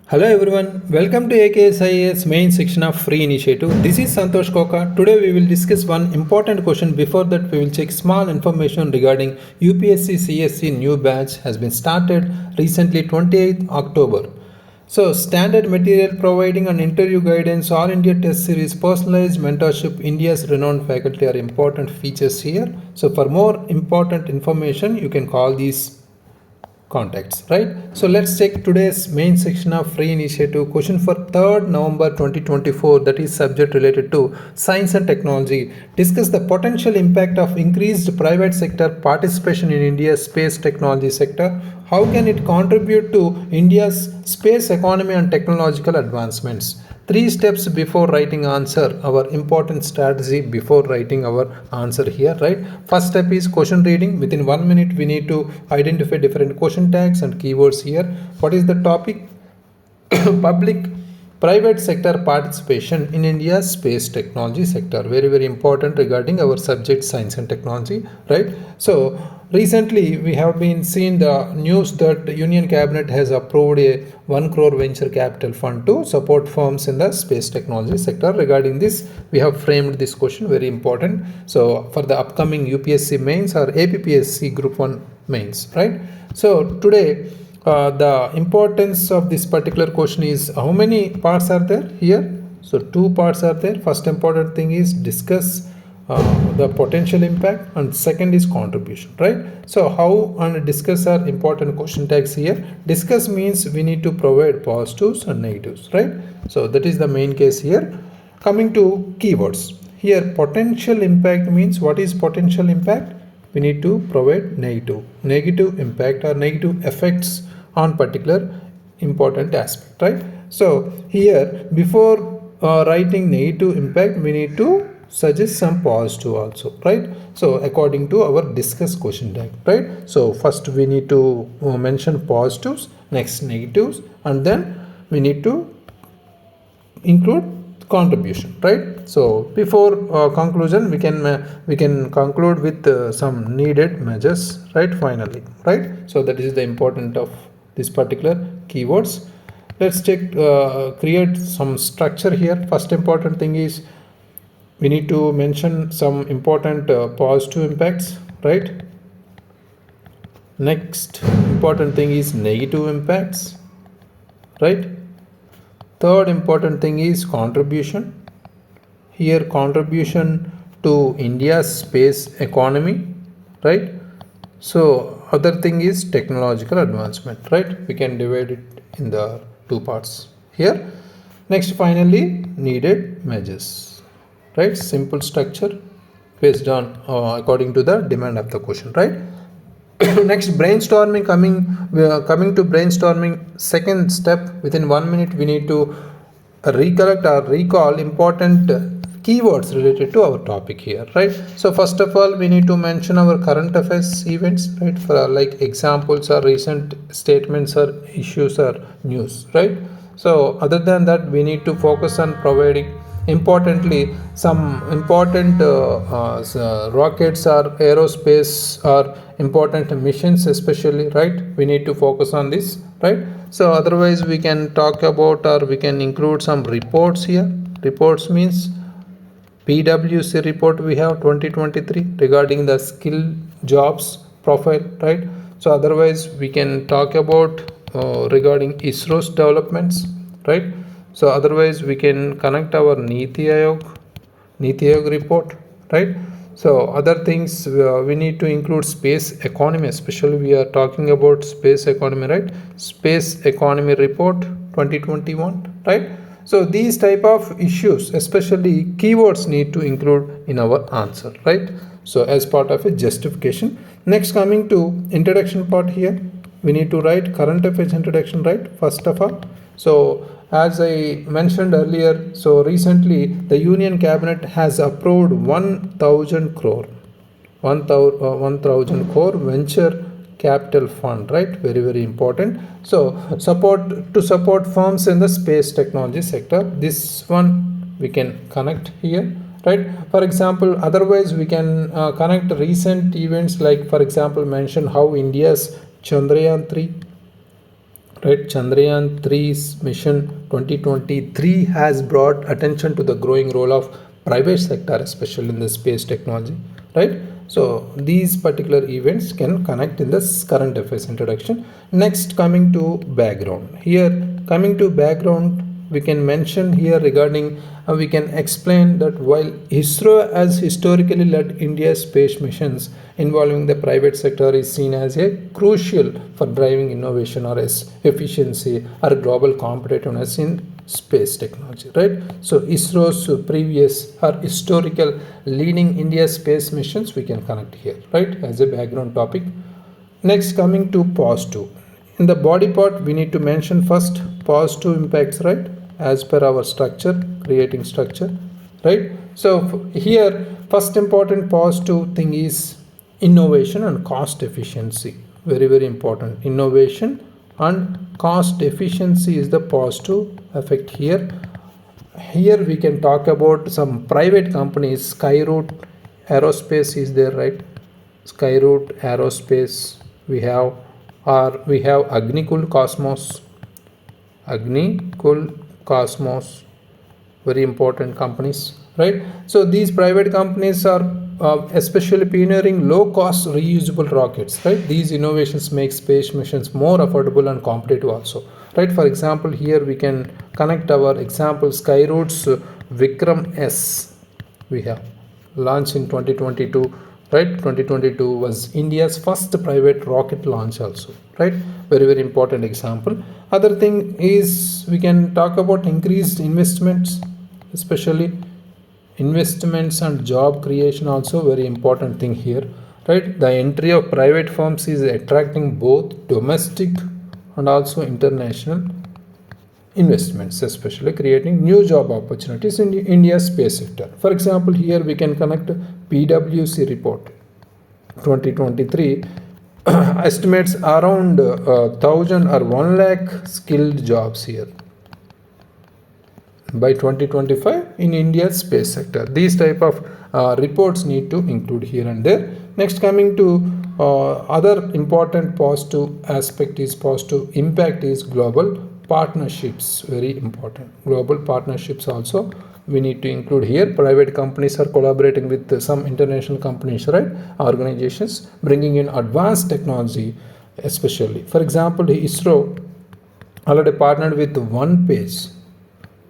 Hello everyone, welcome to AKS IAS main section of free initiative. This is Santosh Koka. Today we will discuss one important question. Before that we will check small information regarding UPSC CSE new batch has been started recently 28th October. So standard material providing an interview guidance, all India test series, personalized mentorship, India's renowned faculty are important features here. So for more important information you can call these contacts, right? So let's check today's main section of free initiative question for 3rd November 2024, that is subject related to science and technology. Discuss the potential impact of increased private sector participation in India's space technology sector. How can it contribute to India's space economy and technological advancements? 3 steps before writing answer, our important strategy before writing our answer here, right? First step is question reading. Within 1 minute we need to identify different question tags and keywords here. What is the topic? Public private sector participation in India's space technology sector. Very important regarding our subject science and technology, right? So recently we have been seeing the news that the Union Cabinet has approved a 1 crore venture capital fund to support firms in the space technology sector. Regarding this, we have framed this question, very important. So for the upcoming UPSC mains or APPSC group 1 mains, right? So today the importance of this particular question is how many parts are there here? So 2 parts are there. First important thing is discuss the potential impact, and second is contribution, right? So how and discuss are important question tags here. Discuss means we need to provide positives and negatives, right? So that is the main case here. Coming to keywords here, potential impact means what is potential impact? We need to provide negative impact or negative effects on particular important aspect, right? So here before writing negative impact, we need to suggest some positive also, right? So according to our discuss question tag, right? So first we need to mention positives, next negatives, and then we need to include contribution, right? So before conclusion we can conclude with some needed measures, right? Finally, right? So that is the important of this particular keywords. Let's check create some structure here. First important thing is we need to mention some important positive impacts, right? Next important thing is negative impacts, right? Third important thing is contribution. Here contribution to India's space economy, right? So other thing is technological advancement, right? We can divide it in the 2 parts here. Next finally needed measures, right? Simple structure based on according to the demand of the question, right? Next brainstorming, coming to brainstorming, second step, within 1 minute we need to recollect or recall important keywords related to our topic here, right? So first of all we need to mention our current affairs events, right? For like examples or recent statements or issues or news, right? So other than that we need to focus on providing importantly some important rockets or aerospace or important missions especially, right? We need to focus on this, right? So otherwise we can talk about or we can include some reports here. Reports means PwC report we have 2023 regarding the skill jobs profile, right? So otherwise we can talk about regarding ISRO's developments, right? So otherwise we can connect our Niti Aayog report, right? So other things we need to include space economy, especially we are talking about space economy, right? Space economy report 2021, right? So these type of issues, especially keywords, need to include in our answer, right? So as part of a justification. Next, coming to introduction part here, we need to write current affairs introduction, right? First of all, so as I mentioned earlier, so recently the Union Cabinet has approved 1,000 crore venture capital fund, right? Very important. So support firms in the space technology sector. This one we can connect here, right? For example, otherwise we can connect recent events, like for example mention how India's Chandrayaan 3, right? Chandrayaan 3's mission 2023 has brought attention to the growing role of private sector, especially in the space technology, right? So these particular events can connect in this current affairs introduction. Next, coming to background. Here, coming to background, we can mention here regarding we can explain that while ISRO has historically led India's space missions, involving the private sector is seen as a crucial for driving innovation or efficiency or global competitiveness in space technology, right? So ISRO's previous or historical leading India space missions we can connect here, right, as a background topic. Next, coming to positive. In the body part, we need to mention first positive impacts, right, as per our structure, creating structure, right? So here, first important positive thing is innovation and cost efficiency. Very, very important. Innovation and cost efficiency is the positive effect here. Here we can talk about some private companies. Skyroot Aerospace is there, right? Skyroot Aerospace. We have Agnikul Cosmos. Agnikul Cosmos, very important companies, right? So these private companies are especially pioneering low-cost reusable rockets, right? These innovations make space missions more affordable and competitive also, right? For example, here we can connect our example Skyroot's Vikram S. We have launched in 2022, right? 2022 was India's first private rocket launch also, right? Very, very important example. Other thing is we can talk about increased investments, especially investments and job creation, also very important thing here, right? The entry of private firms is attracting both domestic and also international investments, especially creating new job opportunities in India's space sector. For example, here we can connect PwC report 2023 estimates around 1,000 or 1 lakh skilled jobs here by 2025 in India's space sector. These type of reports need to include here and there. Next, coming to other important positive aspect is positive impact is global partnerships. Very important. Global partnerships also we need to include here. Private companies are collaborating with some international companies, right? Organizations bringing in advanced technology, especially. For example, ISRO already partnered with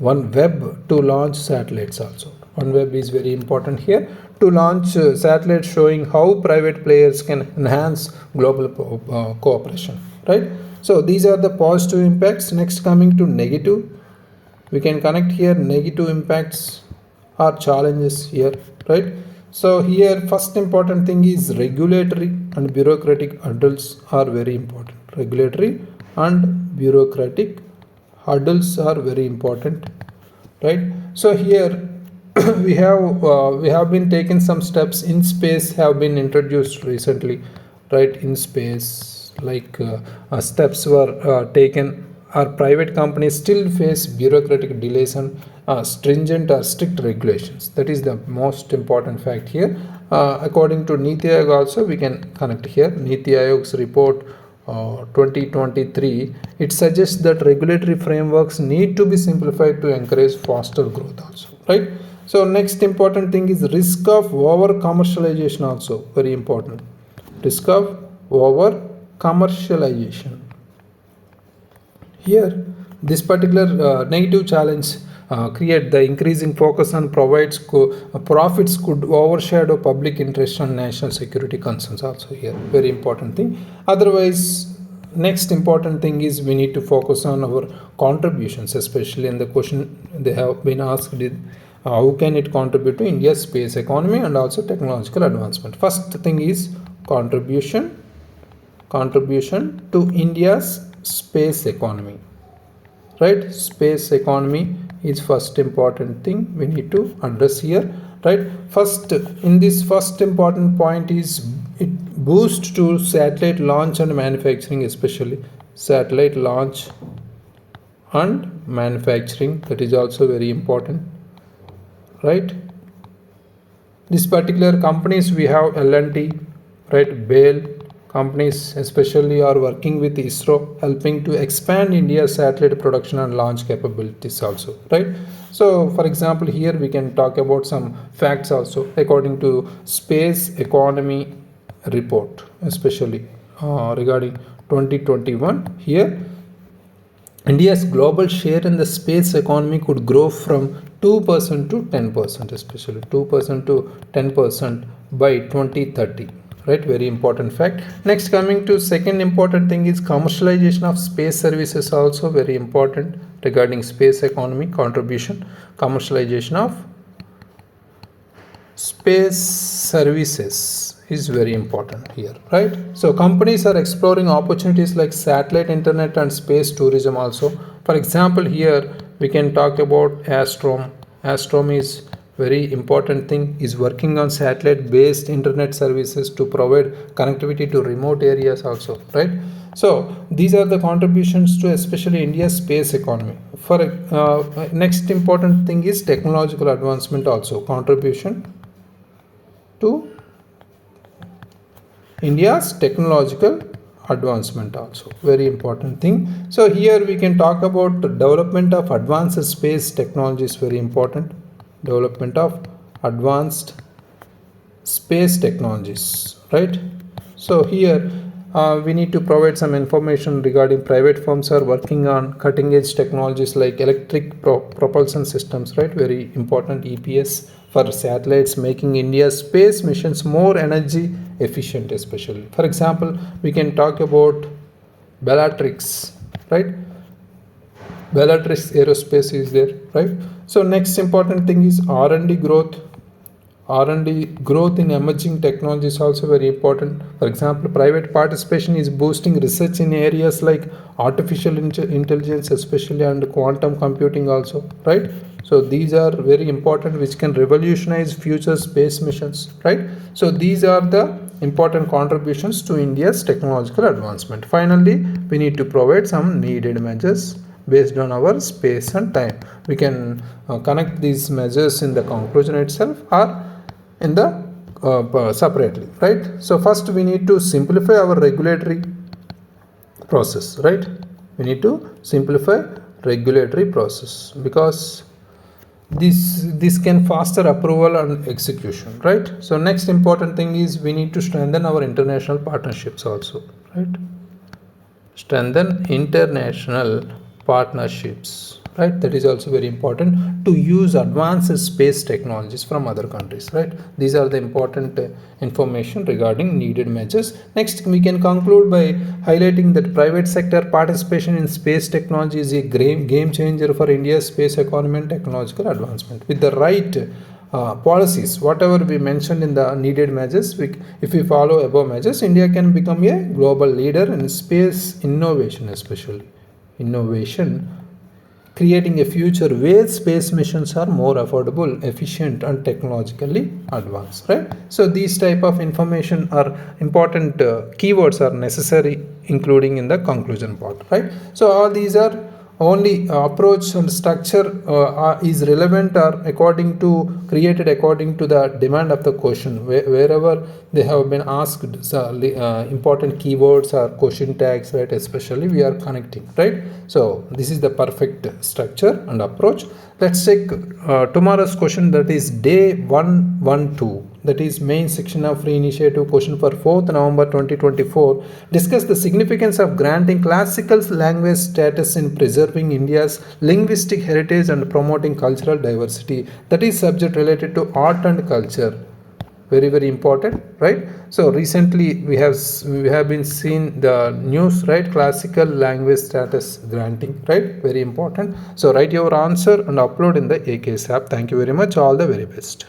OneWeb to launch satellites also. OneWeb is very important here to launch satellites showing how private players can enhance global cooperation, right? So these are the positive impacts. Next, coming to negative, we can connect here negative impacts or challenges here, right? So here first important thing is regulatory and bureaucratic hurdles are very important. Regulatory and bureaucratic hurdles are very important, right? So here we have been taken some steps in space have been introduced recently, right? In space, like steps were taken. Our private companies still face bureaucratic delays and stringent or strict regulations. That is the most important fact here. According to Niti Aayog also we can connect here. Niti Aayog's report 2023, it suggests that regulatory frameworks need to be simplified to encourage faster growth also, right? So next important thing is risk of over commercialization also, very important. Risk of over commercialization. Here, this particular negative challenge create the increasing focus on profits could overshadow public interest and national security concerns also here. Very important thing. Otherwise, next important thing is we need to focus on our contributions, especially in the question they have been asked how can it contribute to India's space economy and also technological advancement. First thing is contribution to India's space economy, right? Space economy is first important thing we need to address here, right? First, in this first important point is it boosts to satellite launch and manufacturing, especially satellite launch and manufacturing. That is also very important, right? This particular companies we have L&T, right? BAIL, companies especially are working with ISRO, helping to expand India's satellite production and launch capabilities also, right? So for example, here we can talk about some facts also. According to Space Economy Report, especially regarding 2021, here India's global share in the space economy could grow from 2% to 10%, especially 2% to 10% by 2030. Right, very important fact. Next, coming to second important thing is commercialization of space services, also very important regarding space economy contribution. Commercialization of space services is very important here, right? So companies are exploring opportunities like satellite internet and space tourism also. For example, here we can talk about Astrom. Astrom is very important thing, is working on satellite based internet services to provide connectivity to remote areas also, right? So these are the contributions to especially India's space economy. For next important thing is technological advancement, also contribution to India's technological advancement, also very important thing. So here we can talk about the development of advanced space technology is very important. Development of advanced space technologies, right? So here we need to provide some information regarding private firms are working on cutting edge technologies like electric propulsion systems, right? Very important. EPS for satellites, making India's space missions more energy efficient, especially. For example, we can talk about Bellatrix, right? Bellatrix Aerospace is there, right? So next important thing is R&D growth. R&D growth in emerging technology is also very important. For example, private participation is boosting research in areas like artificial intelligence, especially, and quantum computing also, right? So these are very important, which can revolutionize future space missions, right? So these are the important contributions to India's technological advancement. Finally, we need to provide some needed measures based on our space and time. We can connect these measures in the conclusion itself or in the separately, right? So first we need to simplify our regulatory process, right? We need to simplify regulatory process because this can faster approval and execution, right? So next important thing is we need to strengthen our international partnerships also, right? Strengthen international partnerships, right? That is also very important, to use advanced space technologies from other countries, right? These are the important information regarding needed measures. Next, we can conclude by highlighting that private sector participation in space technology is a game changer for India's space economy and technological advancement. With the right policies, whatever we mentioned in the needed measures, if we follow above measures, India can become a global leader in space innovation, especially innovation, creating a future where space missions are more affordable, efficient, and technologically advanced, right? So these type of information are important, keywords are necessary including in the conclusion part, right? So all these are only approach and structure is relevant or created according to the demand of the question. Wherever they have been asked important keywords or question tags, right, especially we are connecting, right? So this is the perfect structure and approach. Let's take tomorrow's question, that is day 112. That is main section of free initiative question for 4th November 2024. Discuss the significance of granting classical language status in preserving India's linguistic heritage and promoting cultural diversity. That is subject related to art and culture. Very, very important, right? So recently we have been seeing the news, right? Classical language status granting, right? Very important. So write your answer and upload in the AKS app. Thank you very much. All the very best.